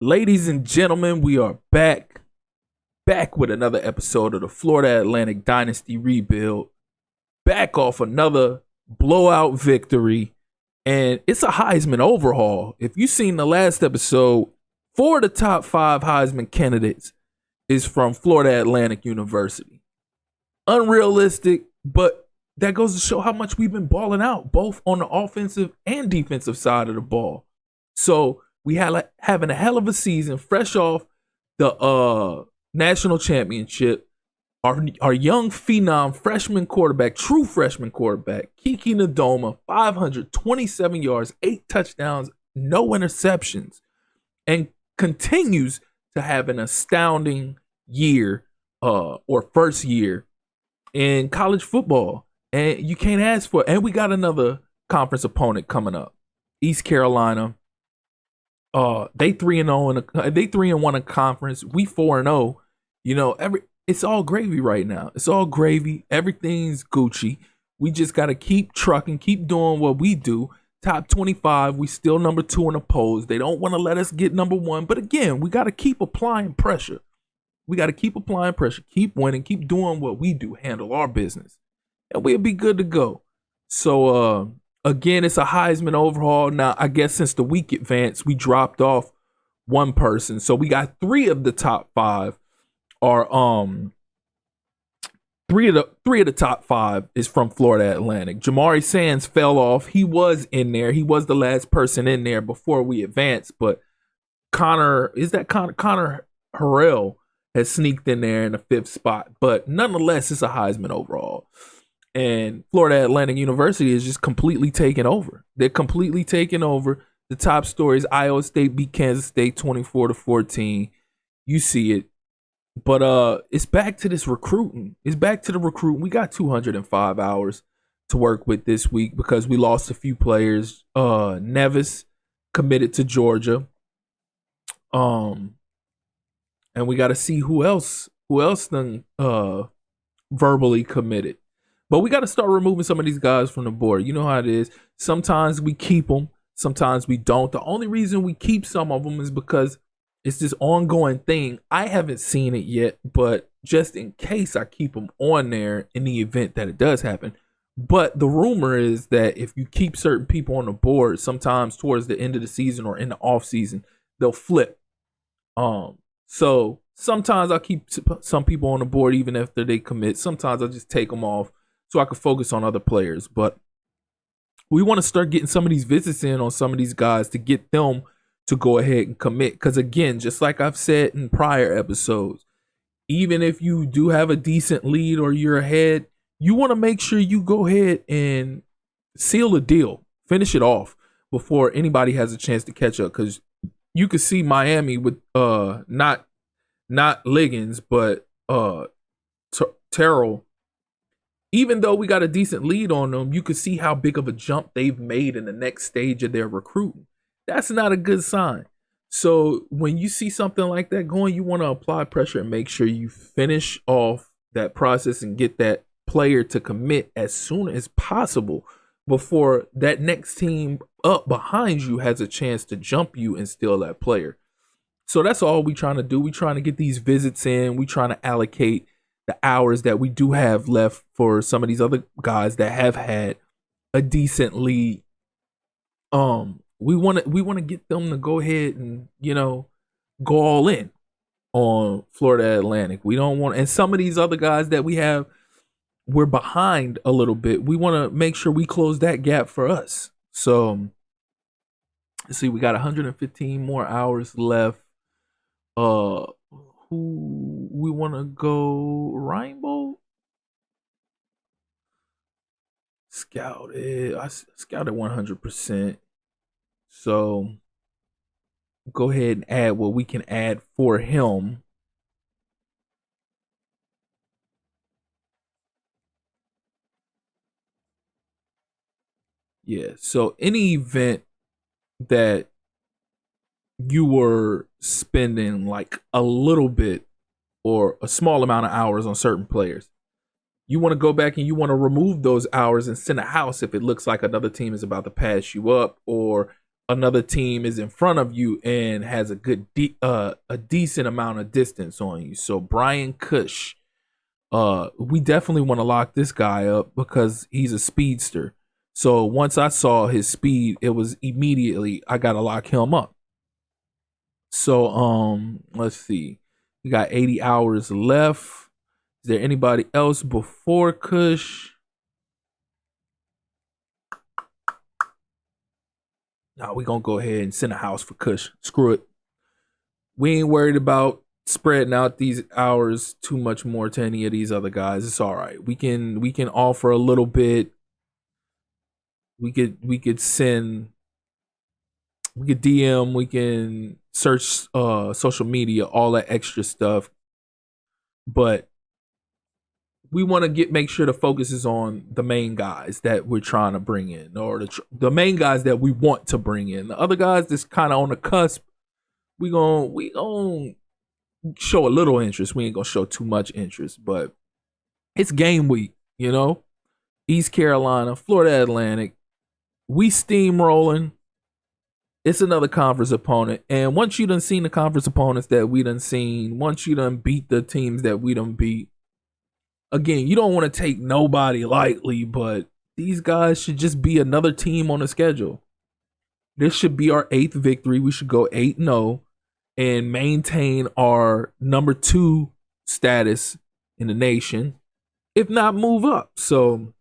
Ladies and gentlemen, we are back with another episode of the Florida Atlantic Dynasty Rebuild. Back off another blowout victory, and it's a Heisman overhaul. If you've seen the last episode, 4 of the top 5 Heisman candidates is from Florida Atlantic University. Unrealistic, but that goes to show how much we've been balling out, both on the offensive and defensive side of the ball. So we having a hell of a season, fresh off the national championship. Our young phenom freshman quarterback, true freshman quarterback, Kiki Nadoma, 527 yards, 8 touchdowns, no interceptions, and continues to have an astounding year, or first year in college football. And you can't ask for it. And we got another conference opponent coming up, East Carolina. They 3-0 they 3-1 in conference. We 4-0. You know, it's all gravy right now. It's all gravy. Everything's Gucci. We just gotta keep trucking, keep doing what we do. Top 25. We still number 2 in the polls. They don't want to let us get number 1. But again, we gotta keep applying pressure. Keep winning, keep doing what we do, handle our business, and we'll be good to go. So again, it's a Heisman overhaul. Now, I guess since the week advanced, we dropped off one person. So we got 3 of the top 5 are three of the top 5 is from Florida Atlantic. Jamari Sands fell off. He was in there. He was the last person in there before we advanced, but Connor Harrell has sneaked in there in the 5th spot. But nonetheless, it's a Heisman overall. And Florida Atlantic University is just completely taking over. They're completely taking over. The top stories: Iowa State beat Kansas State 24-14. You see it. But it's back to this recruiting. It's back to the recruiting. We got 205 hours to work with this week because we lost a few players. Nevis committed to Georgia. And we got to see who else then verbally committed. But we got to start removing some of these guys from the board. You know how it is. Sometimes we keep them. Sometimes we don't. The only reason we keep some of them is because it's this ongoing thing. I haven't seen it yet, but just in case, I keep them on there in the event that it does happen. But the rumor is that if you keep certain people on the board, sometimes towards the end of the season or in the off season, they'll flip. So sometimes I'll keep some people on the board even after they commit. Sometimes I'll just take them off so I can focus on other players. But we want to start getting some of these visits in on some of these guys to get them to go ahead and commit. Because again, just like I've said in prior episodes, even if you do have a decent lead or you're ahead, you want to make sure you go ahead and seal the deal, finish it off before anybody has a chance to catch up. Because you could see Miami with not Liggins, but Terrell. Even though we got a decent lead on them, you could see how big of a jump they've made in the next stage of their recruiting. That's not a good sign. So when you see something like that going, you want to apply pressure and make sure you finish off that process and get that player to commit as soon as possible before that next team up behind you has a chance to jump you and steal that player. So that's all we trying to do. We trying to get these visits in. We trying to allocate the hours that we do have left for some of these other guys that have had a decent lead. We want to get them to go ahead and, go all in on Florida Atlantic. We don't want, and some of these other guys that we have, we're behind a little bit. We want to make sure we close that gap for us. So let's see, we got 115 more hours left. Who we want to go? Rainbow? Scouted. I scouted 100%. So go ahead and add what we can add for him. Yeah. So any event that you were spending like a little bit or a small amount of hours on certain players, you want to go back and you want to remove those hours and send a house if it looks like another team is about to pass you up, or another team is in front of you and has a decent amount of distance on you. So Brian Cush, we definitely want to lock this guy up because he's a speedster. So once I saw his speed, it was immediately I gotta lock him up. So let's see. We got 80 hours left. Is there anybody else before Cush? Nah, we gonna go ahead and send a house for Cush. Screw it. We ain't worried about spreading out these hours too much more to any of these other guys. It's all right. We can offer a little bit. We could send. We could DM. We can search social media, all that extra stuff. But we want to make sure the focus is on the main guys that we're trying to bring in, or the main guys that we want to bring in. The other guys that's kind of on the cusp, we gonna show a little interest. We ain't gonna show too much interest, but it's game week, you know. East Carolina, Florida Atlantic, we steamrolling. It's another conference opponent, and once you done seen the conference opponents that we done seen, once you done beat the teams that we done beat. Again, you don't want to take nobody lightly, but these guys should just be another team on the schedule. This should be our 8th victory. We should go 8-0 and maintain our number 2 status in the nation, if not move up. So,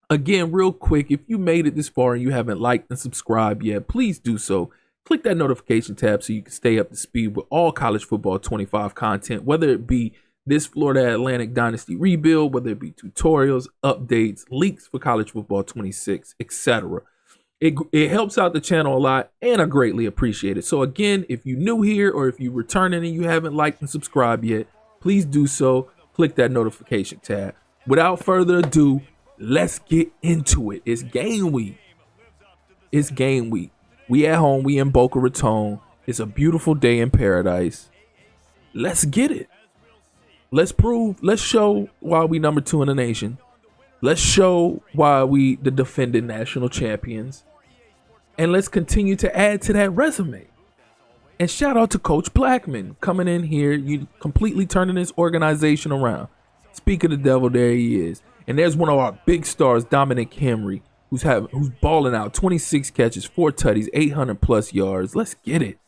again, real quick, if you made it this far and you haven't liked and subscribed yet, please do so. Click that notification tab so you can stay up to speed with all college football 25 content, whether it be this Florida Atlantic Dynasty rebuild, whether it be tutorials, updates, leaks for college football 26, etc. It helps out the channel a lot, and I greatly appreciate it. So again, if you're new here or if you're returning and you haven't liked and subscribed yet, please do so. Click that notification tab. Without further ado, let's get into it. It's game week. It's game week. We at home. We in Boca Raton. It's a beautiful day in paradise. Let's get it. Let's show why we number 2 in the nation. Let's show why we the defending national champions. And let's continue to add to that resume. And shout out to Coach Blackman coming in here, you completely turning this organization around. Speak of the devil, there he is. And there's one of our big stars, Dominic Henry, who's balling out 26 catches, 4 tutties, 800 plus yards. Let's get it.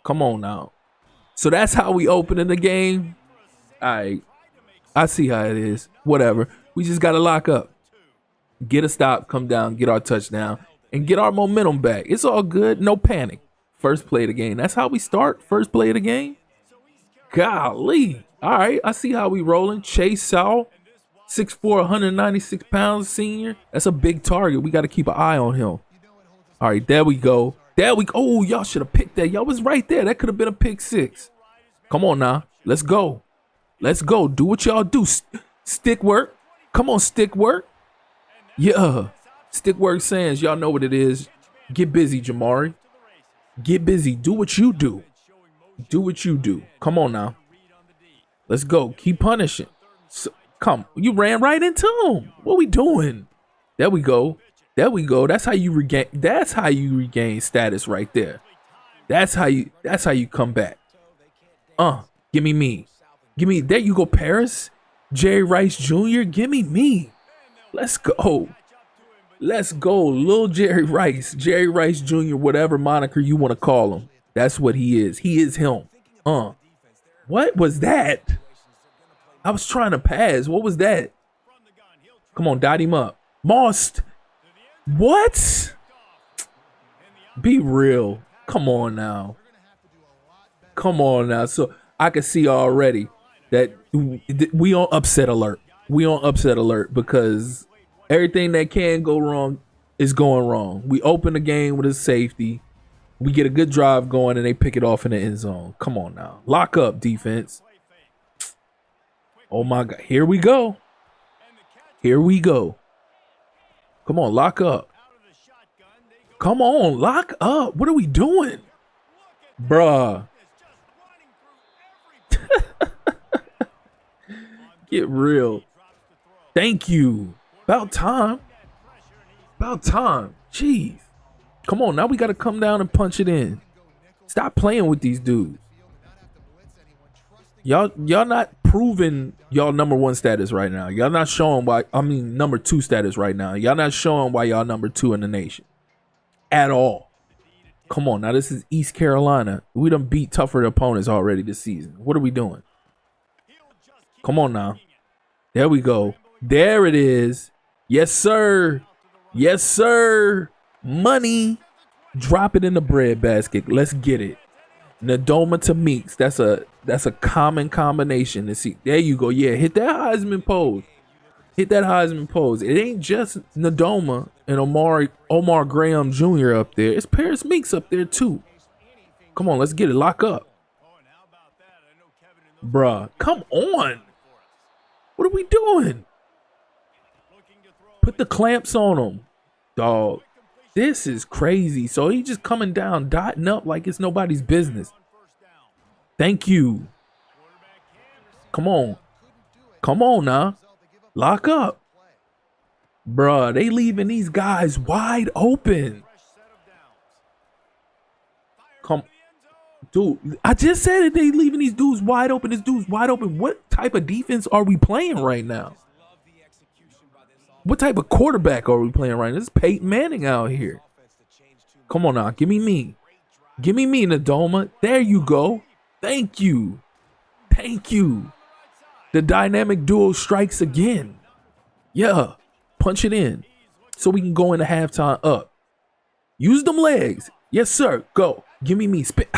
Come on now. So that's how we open in the game. I see how it is. Whatever. We just got to lock up. Get a stop, come down, get our touchdown, and get our momentum back. It's all good. No panic. First play of the game. That's how we start. First play of the game. Golly. All right. I see how we rolling. Chase Sowell, 6'4", 196 pounds, senior. That's a big target. We got to keep an eye on him. All right. There we go. Oh, y'all should have picked that. Y'all was right there. That could have been a pick 6. Come on now. Let's go. Let's go. Do what y'all do. Stick work. Come on, stick work. Yeah. Stick work sayings. Y'all know what it is. Get busy, Jamari. Get busy. Do what you do. Do what you do. Come on now. Let's go. Keep punishing. Come. You ran right into him. What we doing? There we go. There we go. That's how you regain status right there. That's how you come back. Give me me. Give me, there you go, Paris. Jerry Rice Jr., give me me. Let's go. Let's go, Lil Jerry Rice. Jerry Rice Jr., whatever moniker you want to call him. That's what he is. He is him. What was that? I was trying to pass. What was that? Come on, dot him up. Most. What? Be real. Come on now. Come on now. So I can see already that we on upset alert. We on upset alert because everything that can go wrong is going wrong. We open the game with a safety. We get a good drive going and they pick it off in the end zone. Come on now. Lock up, defense. Oh my God. Here we go. Here we go. Come on, lock up. Come on, lock up. What are we doing? Bruh. Get real. Thank you. About time. About time. Jeez. Come on, now we got to come down and punch it in. Stop playing with these dudes. Y'all not proving y'all number one status right now. Y'all not showing why. I mean, number two status right now. Y'all not showing why y'all number two in the nation at all. Come on, now this is East Carolina. We done beat tougher opponents already this season. What are we doing? Come on now. There we go. There it is. Yes, sir. Yes, sir. Money. Drop it in the bread basket. Let's get it. Nadoma to Meeks. That's a common combination. To see. There you go. Yeah, hit that Heisman pose. Hit that Heisman pose. It ain't just Nadoma and Omar Graham Jr. up there. It's Paris Meeks up there too. Come on, let's get it. Lock up. Bruh, come on. What are we doing? Put the clamps on him, dog. This is crazy. So he just coming down, dotting up like it's nobody's business. Thank you. Come on. Come on now. Lock up. Bruh, they leaving these guys wide open. Come. Dude, I just said it. They leaving these dudes wide open. This dude's wide open. What type of defense are we playing right now? What type of quarterback are we playing right now? This is Peyton Manning out here. Come on now. Give me me. Give me me, Nadoma. There you go. Thank you. Thank you. The dynamic duo strikes again. Yeah. Punch it in so we can go into halftime up. Use them legs. Yes, sir. Go. Give me me. Spit.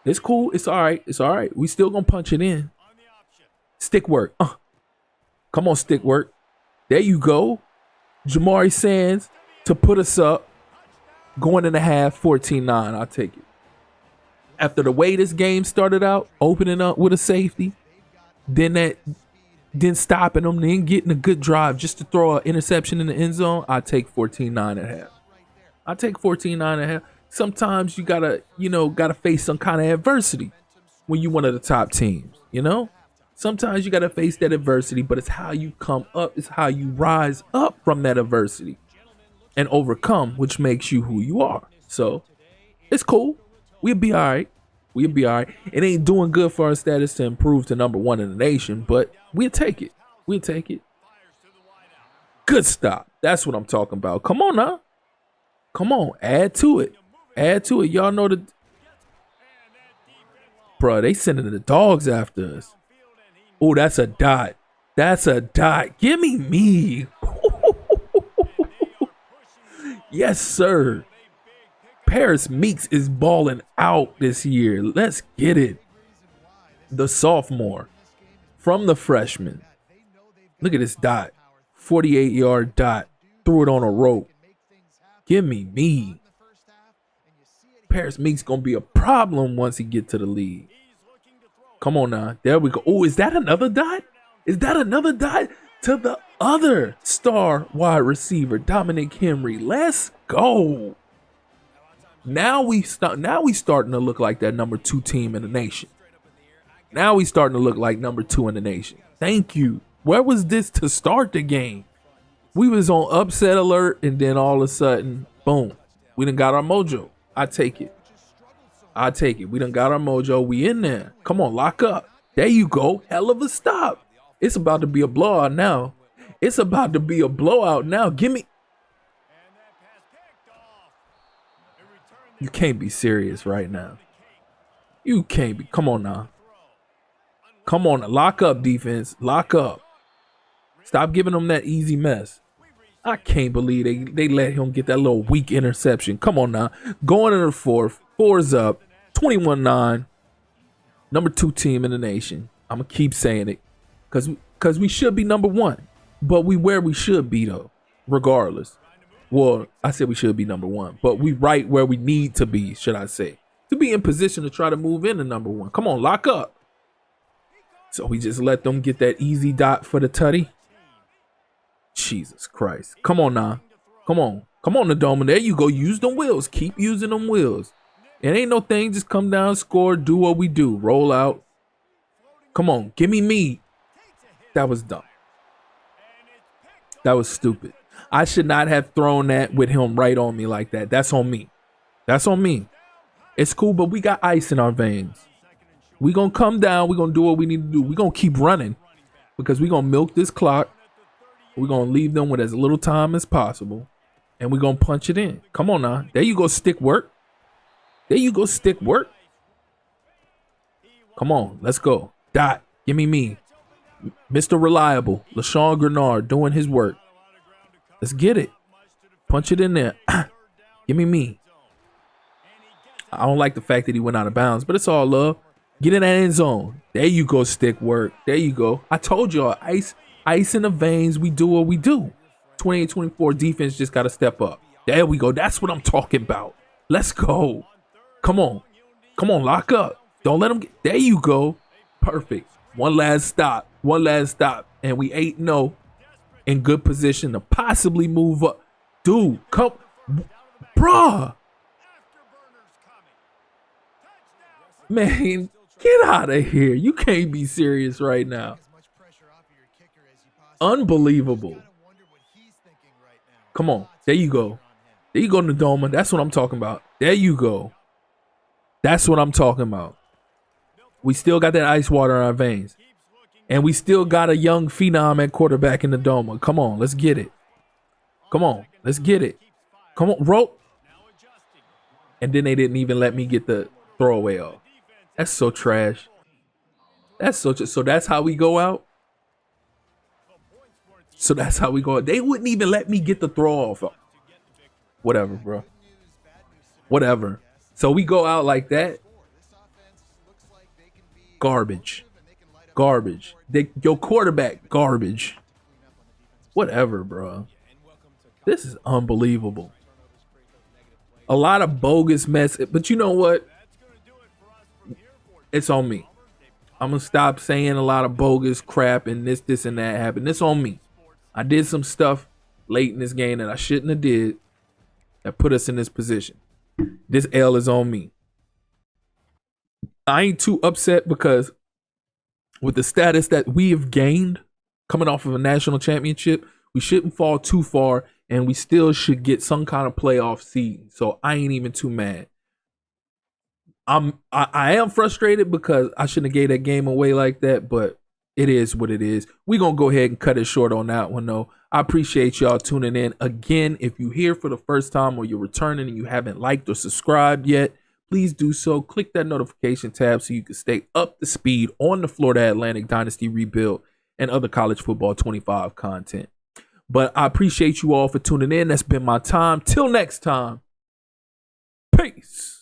It's cool. It's all right. It's all right. We still going to punch it in. Stick work. Come on, stick work. There you go. Jamari Sands to put us up. Going in the half, 14-9. I'll take it. After the way this game started out, opening up with a safety, then stopping them, then getting a good drive just to throw an interception in the end zone, I take 14-9 at half. I take 14-9 at half. Sometimes you gotta face some kind of adversity when you one of the top teams, you know? Sometimes you gotta face that adversity, but it's how you come up, it's how you rise up from that adversity and overcome, which makes you who you are. So it's cool. We'll be all right. We'll be all right. It ain't doing good for our status to improve to number one in the nation, but we'll take it. We'll take it. Good stop. That's what I'm talking about. Come on now. Come on. Add to it. Add to it. Y'all know the... Bruh, they sending the dogs after us. Oh, that's a dot. That's a dot. Give me me. Yes, sir. Paris Meeks is balling out this year. Let's get it. The sophomore from the freshman. Look at this dot. 48-yard dot. Threw it on a rope. Give me me. Paris Meeks going to be a problem once he get to the league. Come on now. There we go. Oh, is that another dot? Is that another dot to the other star wide receiver, Dominic Henry? Let's go. Now we starting to look like that number 2 team in the nation. Now we starting to look like number 2 in the nation. Thank you. Where was this to start the game? We was on upset alert, and then all of a sudden, boom, we done got our mojo. I take it. I take it. We done got our mojo. We in there. Come on, lock up. There you go. Hell of a stop. It's about to be a blowout now. It's about to be a blowout now. Give me. You can't be serious right now. You can't be. Come on now. Come on. Lock up, defense. Lock up. Stop giving them that easy mess. I can't believe they let him get that little weak interception. Come on now. Going in the fourth. 4's up. 21-9. Number 2 team in the nation. I'm going to keep saying it. Because we should be number 1. But we where we should be, though. Regardless. Well, I said we should be number 1. But we right where we need to be, should I say. To be in position to try to move into number 1. Come on, lock up. So we just let them get that easy dot for the tutty. Jesus Christ. Come on now. Come on. Come on, Nadoma. There you go. Use them wheels. Keep using them wheels. It ain't no thing. Just come down, score, do what we do. Roll out. Come on. Give me me. That was dumb. That was stupid. I should not have thrown that with him right on me like that. That's on me. That's on me. It's cool, but we got ice in our veins. We gonna come down. We gonna do what we need to do. We gonna keep running because we gonna milk this clock. We gonna leave them with as little time as possible, and we gonna punch it in. Come on now. There you go, stick work. There you go, stick work. Come on, let's go. Dot, give me. Mr. Reliable, LaShawn Grenard doing his work. Let's get it. Punch it in there. Give me. I don't like the fact that he went out of bounds, but it's all love. Get in that end zone. There you go, stick work. There you go. I told y'all, ice in the veins. We do what we do. 28-24 defense just got to step up. There we go. That's what I'm talking about. Let's go. Come on, lock up. Don't let them get. There you go. Perfect. One last stop. And we 8-0 in good position to possibly move up. Dude, come. Bruh. Man, get out of here. You can't be serious right now. Unbelievable. Come on. There you go. There you go, Nadoma. That's what I'm talking about. There you go. That's what I'm talking about. We still got that ice water in our veins. And we still got a young phenom at quarterback in the Doma. Come on, let's get it. Come on, let's get it. Come on, roll. And then they didn't even let me get the throwaway off. That's so trash. That's so that's how we go out. So that's how we go out. They wouldn't even let me get the throw off. Whatever, bro. Whatever. So we go out like that. Garbage. Your quarterback, garbage. Whatever, bro. This is unbelievable. A lot of bogus mess. But you know what? It's on me. I'm going to stop saying a lot of bogus crap and this and that happened. It's on me. I did some stuff late in this game that I shouldn't have did that put us in this position. This L is on me. I ain't too upset because with the status that we have gained coming off of a national championship, we shouldn't fall too far and we still should get some kind of playoff seed. So I ain't even too mad. I am frustrated because I shouldn't have gave that game away like that, but it is what it is. We're going to go ahead and cut it short on that one, though. I appreciate y'all tuning in. Again, if you're here for the first time or you're returning and you haven't liked or subscribed yet, please do so. Click that notification tab so you can stay up to speed on the Florida Atlantic Dynasty rebuild and other college football 25 content. But I appreciate you all for tuning in. That's been my time. Till next time. Peace.